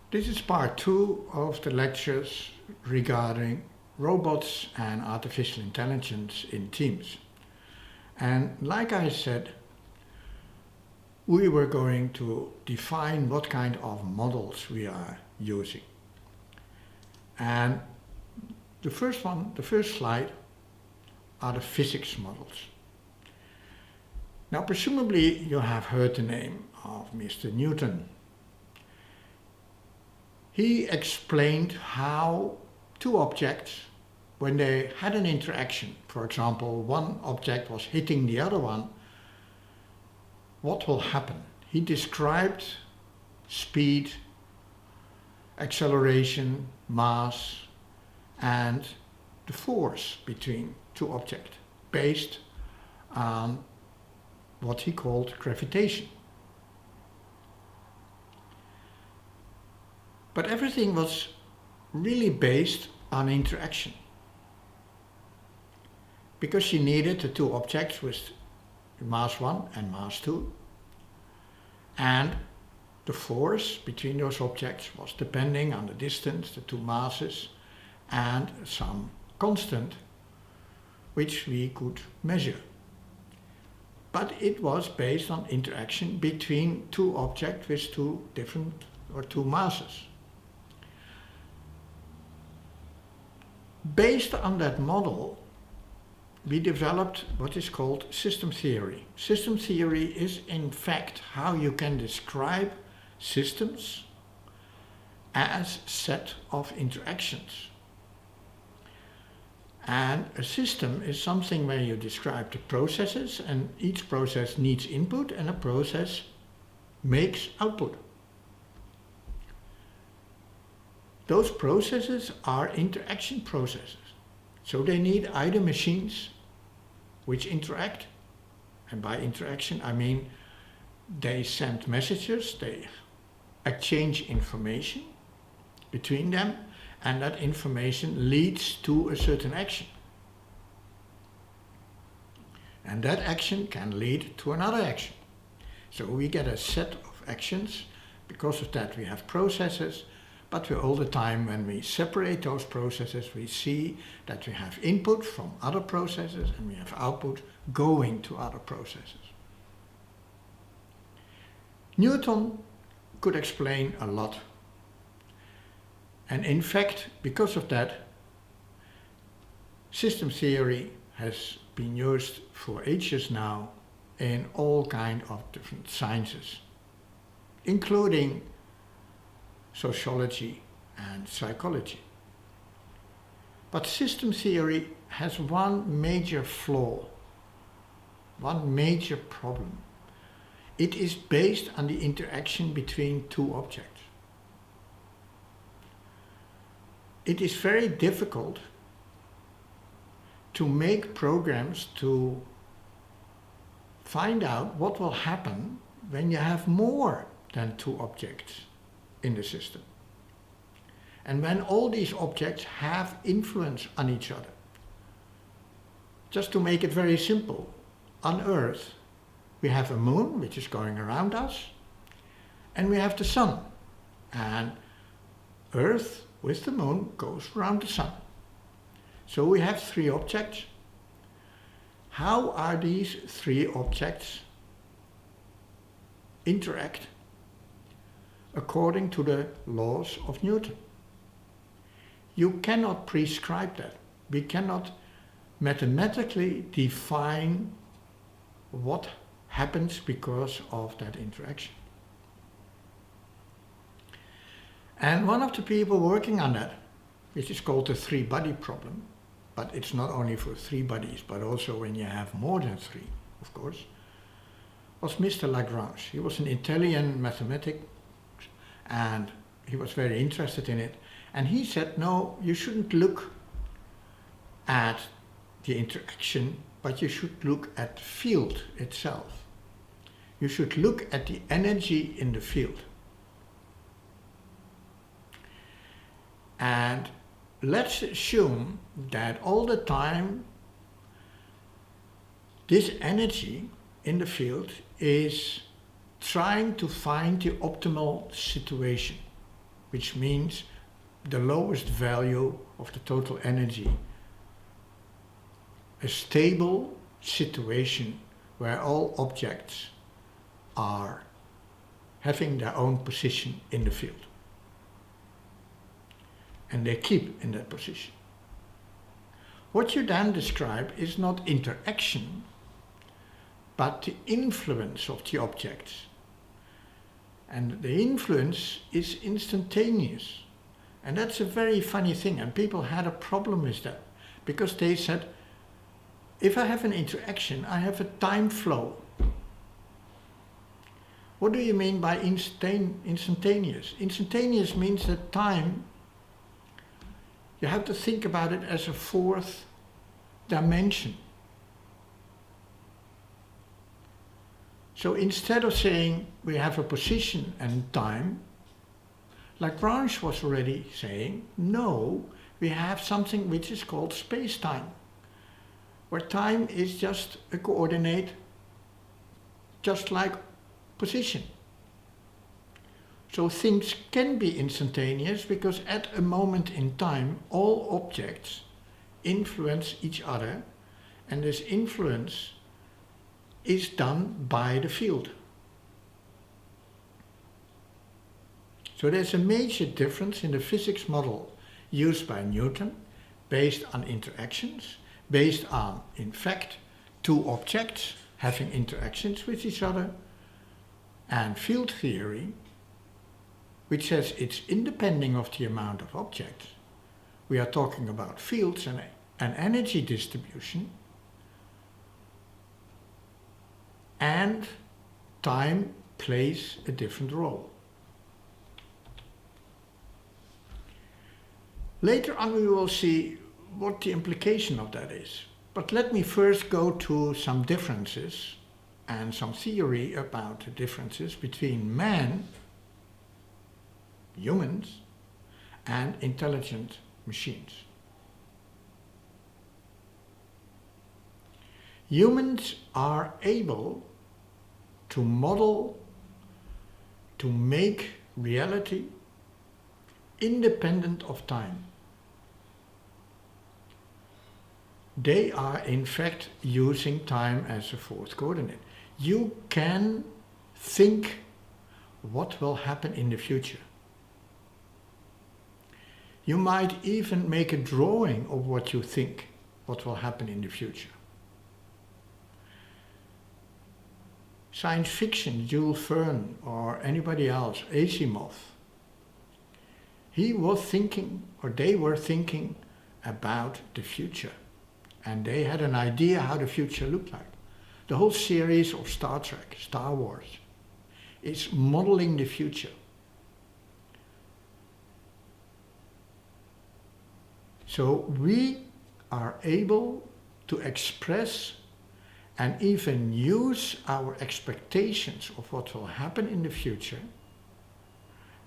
This is part 2 of the lectures regarding robots and artificial intelligence in teams. And like I said, we were going to define what kind of models we are using. And the first slide, are the physics models. Now, presumably you have heard the name of Mr. Newton. He explained how two objects, when they had an interaction, for example, one object was hitting the other one, what will happen? He described speed, acceleration, mass, and the force between two objects based on what he called gravitation. But everything was really based on interaction, because she needed the two objects with mass 1 and mass 2, and the force between those objects was depending on the distance, the two masses, and some constant which we could measure. But it was based on interaction between two objects with two masses. Based on that model, we developed what is called system theory. System theory is in fact how you can describe systems as a set of interactions. And a system is something where you describe the processes, and each process needs input and a process makes output. Those processes are interaction processes. So they need either machines which interact, and by interaction I mean they send messages, they exchange information between them, and that information leads to a certain action. And that action can lead to another action. So we get a set of actions. Because of that we have processes, but all the time when we separate those processes, we see that we have input from other processes and we have output going to other processes. Newton could explain a lot. And in fact, because of that, system theory has been used for ages now in all kinds of different sciences, including sociology and psychology. But system theory has one major flaw, one major problem. It is based on the interaction between two objects. It is very difficult to make programs to find out what will happen when you have more than two objects in the system. And when all these objects have influence on each other. Just to make it very simple, on Earth we have a moon which is going around us, and we have the sun. And Earth with the moon goes around the sun. So we have three objects. How are these three objects interact according to the laws of Newton? You cannot prescribe that. We cannot mathematically define what happens because of that interaction. And one of the people working on that, which is called the three-body problem, but it's not only for three bodies, but also when you have more than three, of course, was Mr. Lagrange. He was an Italian mathematician, and he was very interested in it. And he said, no, you shouldn't look at the interaction, but you should look at the field itself. You should look at the energy in the field. And let's assume that all the time this energy in the field is trying to find the optimal situation. which means the lowest value of the total energy. A stable situation where all objects are having their own position in the field. And they keep in that position. What you then describe is not interaction, but the influence of the objects. And the influence is instantaneous. And that's a very funny thing, and people had a problem with that, because they said, if I have an interaction, I have a time flow. What do you mean by instantaneous? Instantaneous means that time, you have to think about it as a fourth dimension. So instead of saying we have a position and time, like Branch was already saying, no, we have something which is called space-time, where time is just a coordinate, just like position. So things can be instantaneous because at a moment in time all objects influence each other, and this influence is done by the field. So there's a major difference in the physics model used by Newton, based on interactions, based on, in fact, two objects having interactions with each other, and field theory, which says it's independent of the amount of objects. We are talking about fields and energy distribution, and time plays a different role. Later on we will see what the implication of that is. But let me first go to some differences and some theory about the differences between man, humans, and intelligent machines. Humans are able to model, to make reality independent of time. They are in fact using time as a fourth coordinate. You can think what will happen in the future. You might even make a drawing of what you think what will happen in the future. Science fiction, Jules Verne or anybody else, Asimov, he was thinking, or they were thinking about the future. And they had an idea how the future looked like. The whole series of Star Trek, Star Wars, is modeling the future. So we are able to express and even use our expectations of what will happen in the future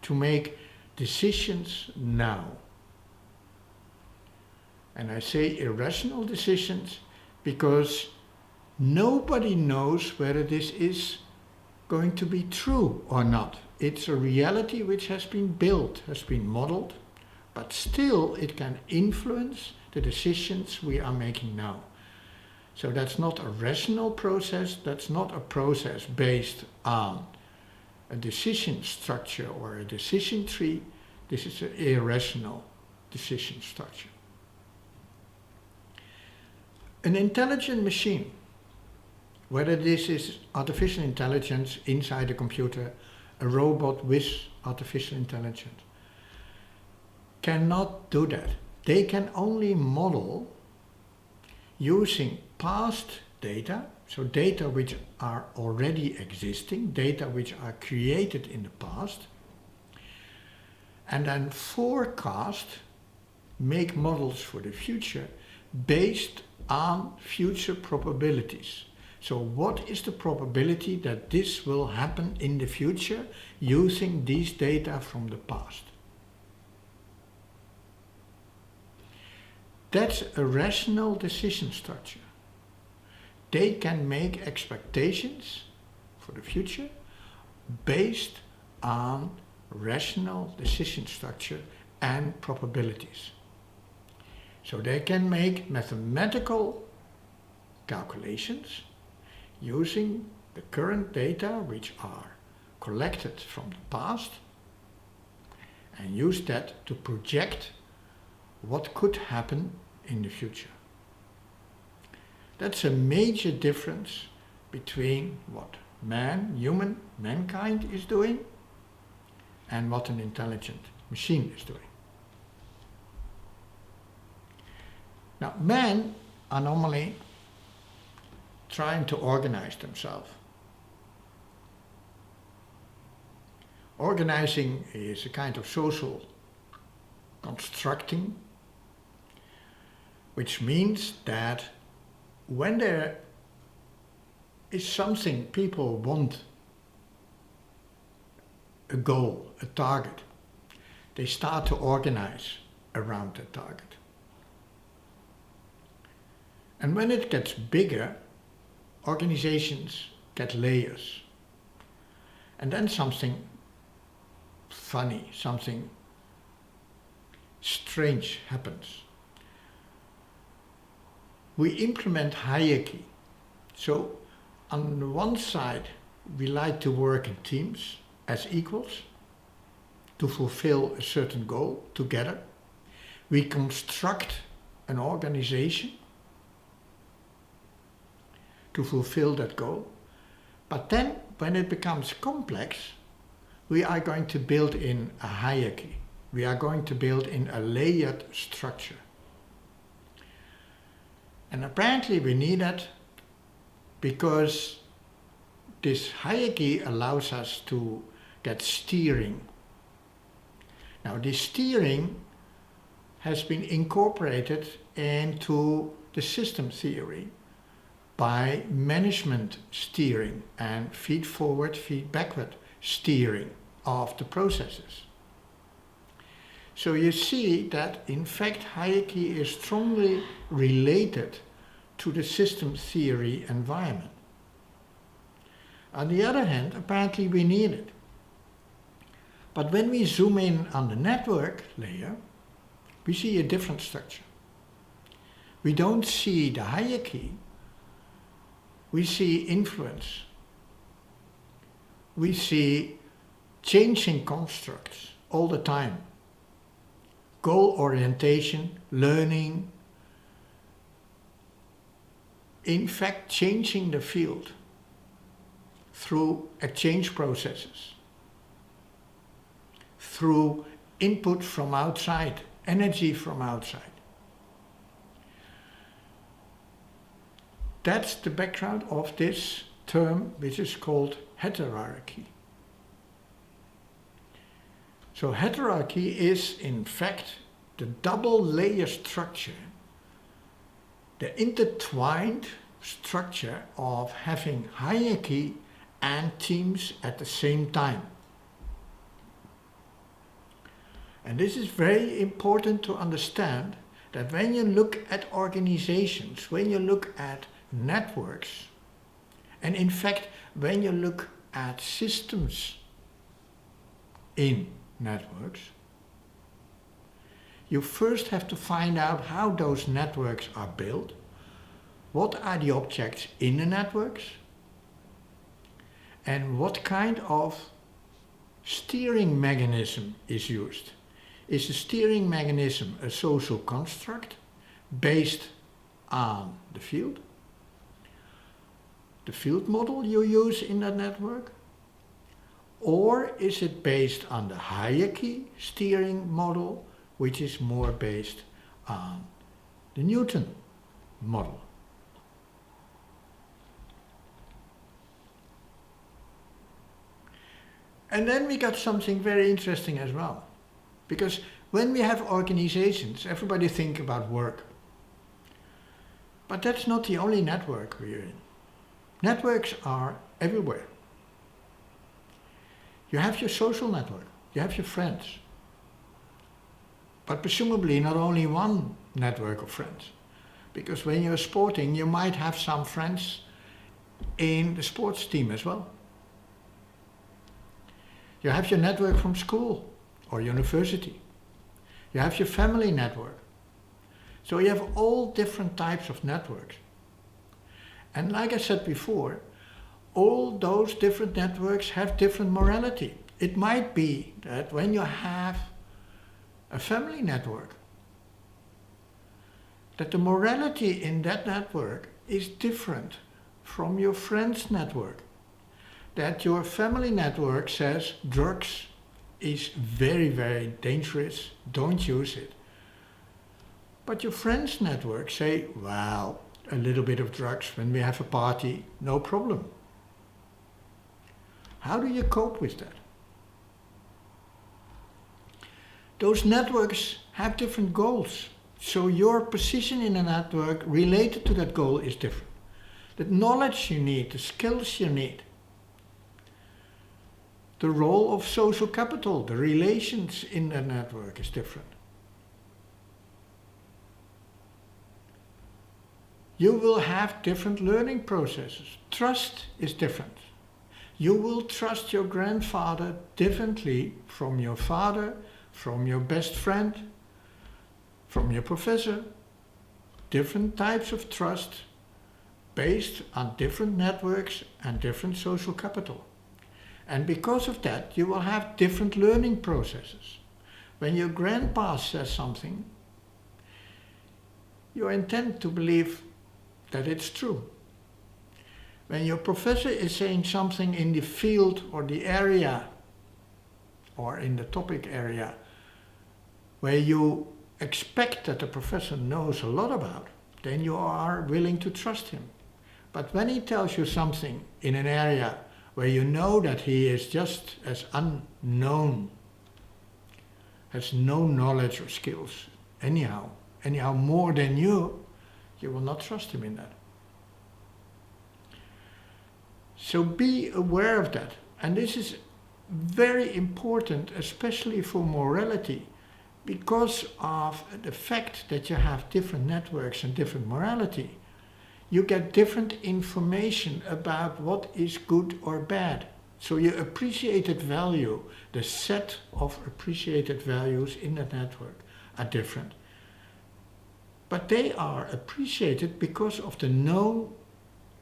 to make decisions now. And I say irrational decisions because nobody knows whether this is going to be true or not. It's a reality which has been built, has been modeled, but still it can influence the decisions we are making now. So that's not a rational process, that's not a process based on a decision structure or a decision tree. This is an irrational decision structure. An intelligent machine, whether this is artificial intelligence inside a computer, a robot with artificial intelligence, cannot do that. They can only model using past data, so data which are already existing, data which are created in the past, and then forecast, make models for the future based on future probabilities. So what is the probability that this will happen in the future using these data from the past? That's a rational decision structure. They can make expectations for the future based on rational decision structure and probabilities. So they can make mathematical calculations using the current data which are collected from the past and use that to project what could happen in the future. That's a major difference between what mankind is doing and what an intelligent machine is doing. Now, men are normally trying to organize themselves. Organizing is a kind of social constructing, which means that when there is something people want, a goal, a target, they start to organize around that target. And when it gets bigger, organizations get layers. And then something funny, something strange happens. We implement hierarchy. So on the one side, we like to work in teams as equals to fulfill a certain goal together. We construct an organization to fulfill that goal. But then, when it becomes complex, we are going to build in a hierarchy. We are going to build in a layered structure. And apparently we need that because this hierarchy allows us to get steering. Now, this steering has been incorporated into the system theory by management steering and feed forward, feed backward steering of the processes. So you see that in fact hierarchy is strongly related to the system theory environment. On the other hand, apparently we need it. But when we zoom in on the network layer, we see a different structure. We don't see the hierarchy, we see influence. We see changing constructs all the time. Goal orientation, learning, in fact changing the field through exchange processes, through input from outside, energy from outside. That's the background of this term, which is called heterarchy. So heterarchy is in fact the double layer structure, the intertwined structure of having hierarchy and teams at the same time. And this is very important to understand, that when you look at organizations, when you look at networks, and in fact when you look at systems in networks, you first have to find out how those networks are built, what are the objects in the networks, and what kind of steering mechanism is used. Is the steering mechanism a social construct based on the field model you use in that network? Or is it based on the hierarchy steering model, which is more based on the Newton model? And then we got something very interesting as well. Because when we have organizations, everybody think about work. But that's not the only network we're in. Networks are everywhere. You have your social network, you have your friends. But presumably not only one network of friends. Because when you're sporting, you might have some friends in the sports team as well. You have your network from school or university. You have your family network. So you have all different types of networks. And like I said before, all those different networks have different morality. It might be that when you have a family network, that the morality in that network is different from your friend's network. That your family network says drugs is very, very dangerous, don't use it. But your friend's network say, well, a little bit of drugs when we have a party, no problem. How do you cope with that? Those networks have different goals. So your position in a network related to that goal is different. The knowledge you need, the skills you need, the role of social capital, the relations in the network is different. You will have different learning processes. Trust is different. You will trust your grandfather differently from your father, from your best friend, from your professor. Different types of trust based on different networks and different social capital. And because of that, you will have different learning processes. When your grandpa says something, you intend to believe that it's true. When your professor is saying something in the field or the area or in the topic area where you expect that the professor knows a lot about, then you are willing to trust him. But when he tells you something in an area where you know that he is just as unknown, has no knowledge or skills, anyhow more than you will not trust him in that. So be aware of that. And this is very important, especially for morality, because of the fact that you have different networks and different morality. You get different information about what is good or bad. So your appreciated value, the set of appreciated values in that network are different. But they are appreciated because of the known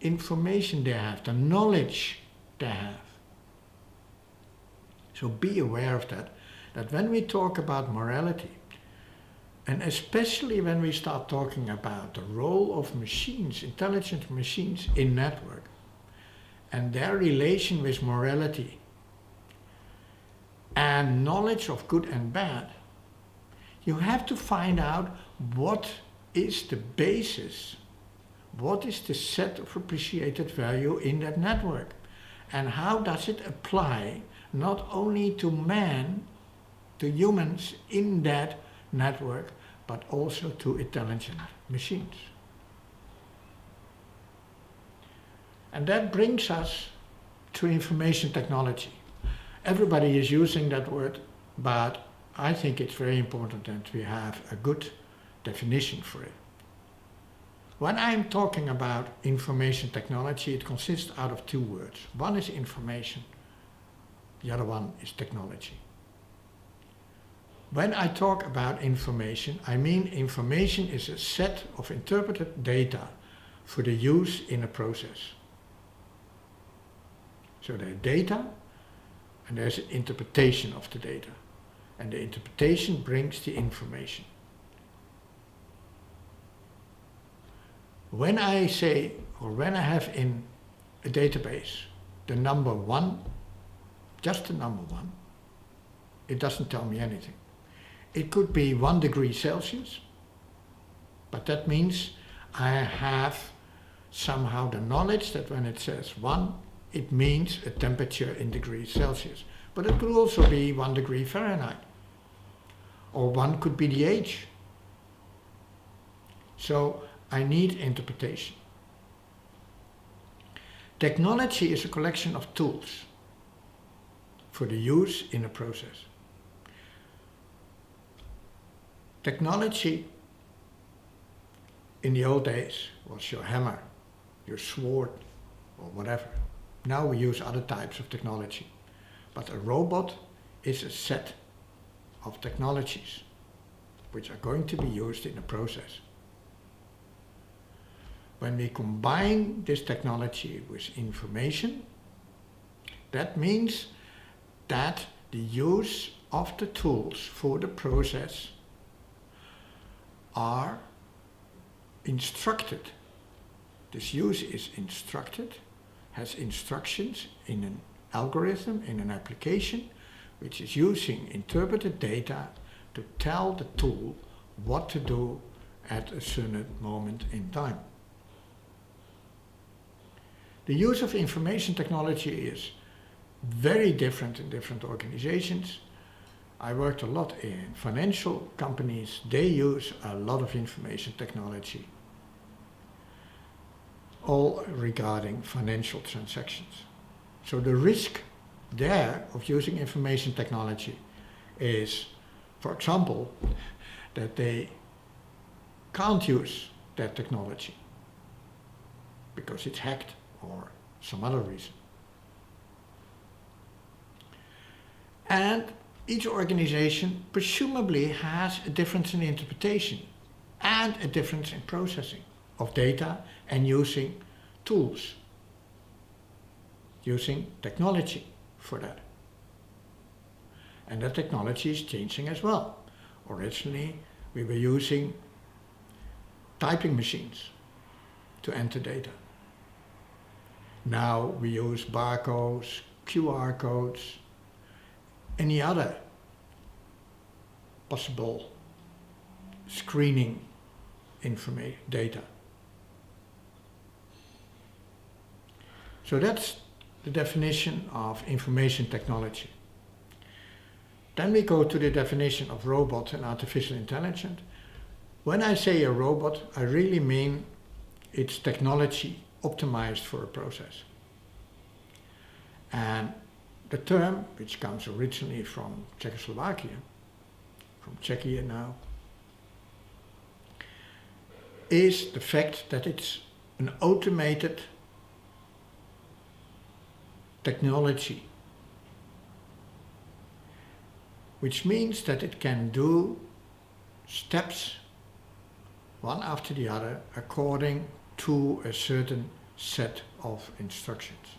information they have, the knowledge they have. So be aware of that when we talk about morality, and especially when we start talking about the role of machines, intelligent machines in network, and their relation with morality, and knowledge of good and bad, you have to find out what is the basis, what is the set of appreciated value in that network, and how does it apply not only to man, to humans in that network, but also to intelligent machines. And that brings us to information technology. Everybody is using that word, but I think it's very important that we have a good definition for it. When I'm talking about information technology, it consists out of two words. One is information, the other one is technology. When I talk about information, I mean information is a set of interpreted data for the use in a process. So there's data and there's an interpretation of the data. And the interpretation brings the information. When I say, or when I have in a database the number 1, just the number 1, it doesn't tell me anything. It could be 1 degree Celsius, but that means I have somehow the knowledge that when it says 1, it means a temperature in degrees Celsius. But it could also be 1 degree Fahrenheit. Or 1 could be the age. So I need interpretation. Technology is a collection of tools for the use in a process. Technology in the old days was your hammer, your sword, or whatever. Now we use other types of technology. But a robot is a set of technologies which are going to be used in a process. When we combine this technology with information, that means that the use of the tools for the process are instructed. This use is instructed, has instructions in an algorithm, in an application, which is using interpreted data to tell the tool what to do at a certain moment in time. The use of information technology is very different in different organizations. I worked a lot in financial companies. They use a lot of information technology, all regarding financial transactions. So the risk there of using information technology is, for example, that they can't use that technology because it's hacked or some other reason. And each organization presumably has a difference in interpretation and a difference in processing of data and using tools, using technology for that. And that technology is changing as well. Originally, we were using typing machines to enter data. Now we use barcodes, QR codes, any other possible screening data. So that's the definition of information technology. Then we go to the definition of robot and artificial intelligence. When I say a robot, I really mean it's technology optimized for a process. And the term, which comes originally from Czechoslovakia, from Czechia now, is the fact that it's an automated technology, which means that it can do steps one after the other according to a certain set of instructions.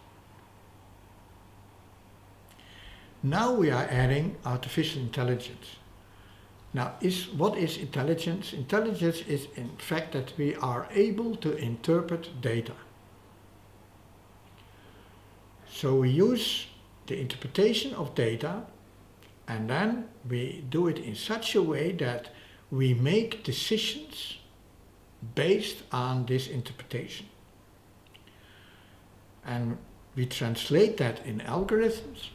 Now we are adding artificial intelligence. Now, what is intelligence? Intelligence is in fact that we are able to interpret data. So we use the interpretation of data and then we do it in such a way that we make decisions based on this interpretation. And we translate that in algorithms,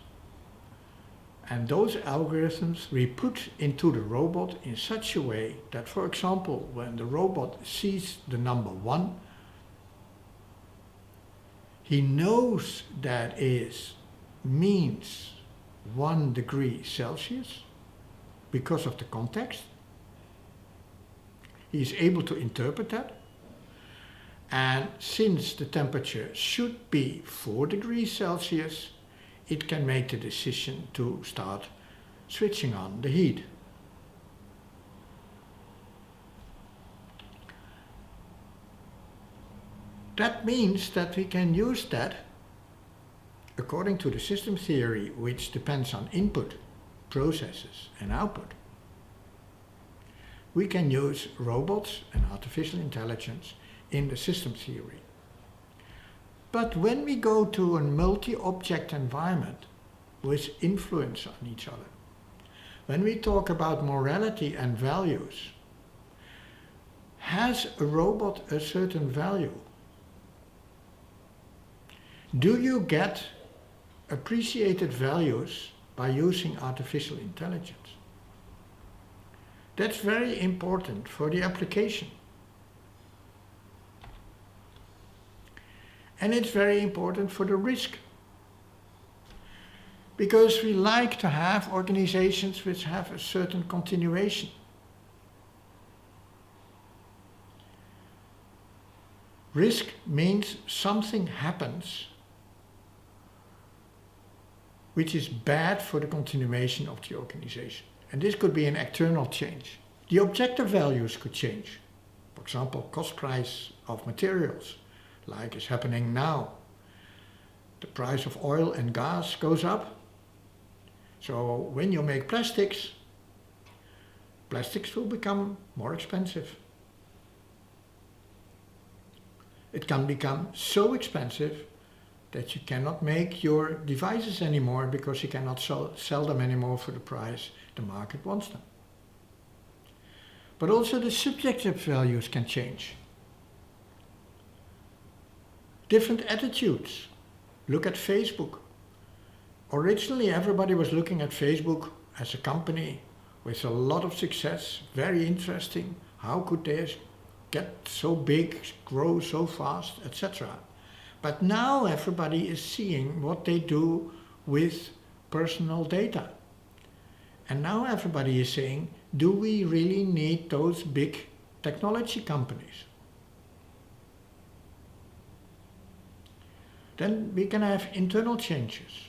and those algorithms we put into the robot in such a way that, for example, when the robot sees the number 1, he knows that means 1 degree Celsius because of the context. He is able to interpret that. And since the temperature should be 4 degrees Celsius, it can make the decision to start switching on the heat. That means that we can use that according to the system theory, which depends on input, processes and output. We can use robots and artificial intelligence in the system theory. But when we go to a multi-object environment with influence on each other, when we talk about morality and values, has a robot a certain value? Do you get appreciated values by using artificial intelligence? That's very important for the application. And it's very important for the risk. Because we like to have organizations which have a certain continuation. Risk means something happens which is bad for the continuation of the organization. And this could be an external change. The objective values could change. For example, cost price of materials, like is happening now. The price of oil and gas goes up. So when you make plastics, plastics will become more expensive. It can become so expensive that you cannot make your devices anymore because you cannot sell them anymore for the price the market wants them. But also the subjective values can change. Different attitudes. Look at Facebook. Originally everybody was looking at Facebook as a company with a lot of success, very interesting. How could they get so big, grow so fast, etc. But now everybody is seeing what they do with personal data. And now everybody is saying, do we really need those big technology companies? Then we can have internal changes.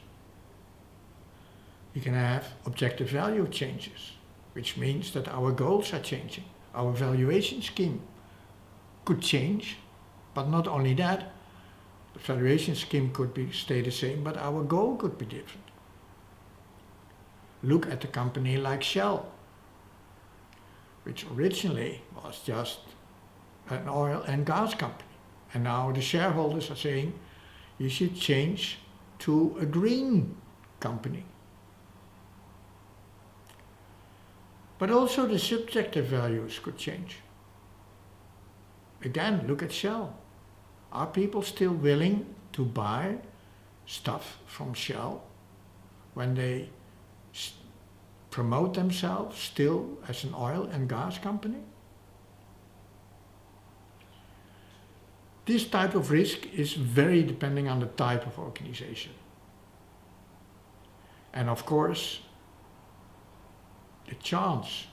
We can have objective value changes, which means that our goals are changing. Our valuation scheme could change, but not only that, the valuation scheme could stay the same, but our goal could be different. Look at a company like Shell, which originally was just an oil and gas company. And now the shareholders are saying, you should change to a green company. But also the subjective values could change. Again, look at Shell. Are people still willing to buy stuff from Shell when they promote themselves still as an oil and gas company? This type of risk is very depending on the type of organization. And of course, the chance,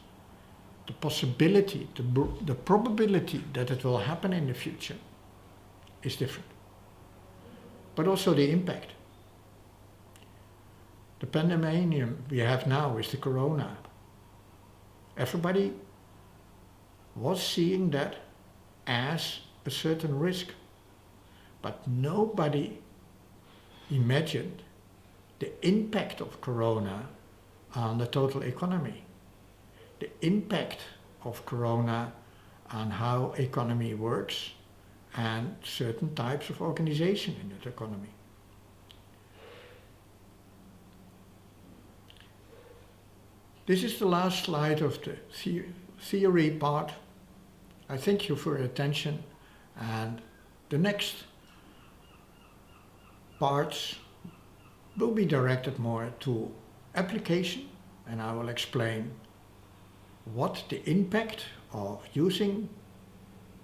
the possibility, the probability that it will happen in the future is different. But also the impact. The pandemic we have now is the corona. Everybody was seeing that as a certain risk, but nobody imagined the impact of corona on the total economy, the impact of corona on how economy works and certain types of organization in that economy. This is the last slide of the theory part. I thank you for your attention, and the next parts will be directed more to application, and I will explain what the impact of using,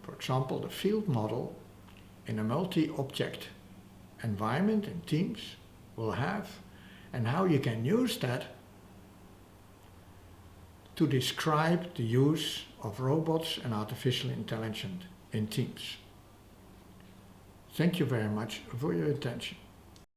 for example, the field model in a multi-object environment in teams will have, and how you can use that to describe the use of robots and artificial intelligence in teams. Thank you very much for your attention.